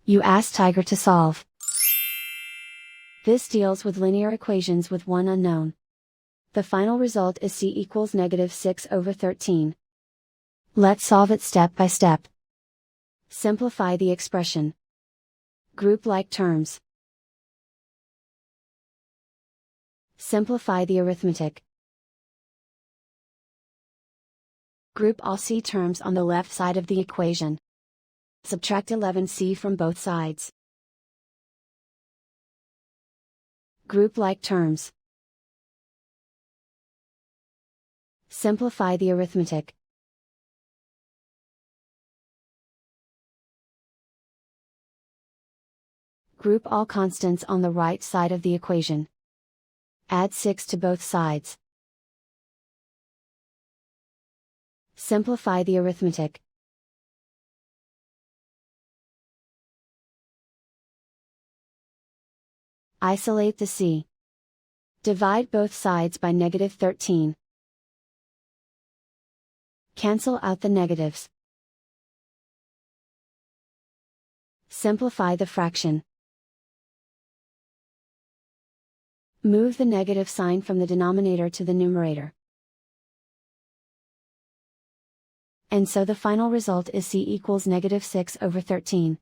You ask Tiger to solve. This deals with linear equations with one unknown. The final result is c equals -6/13. Let's solve it step by step. Simplify the expression. Group like terms. Simplify the arithmetic. Group all c terms on the left side of the equation. Subtract 11c from both sides. Group like terms. Simplify the arithmetic. Group all constants on the right side of the equation. Add 6 to both sides. Simplify the arithmetic. Isolate the c. Divide both sides by -13. Cancel out the negatives. Simplify the fraction. Move the negative sign from the denominator to the numerator. And so the final result is c equals -6/13.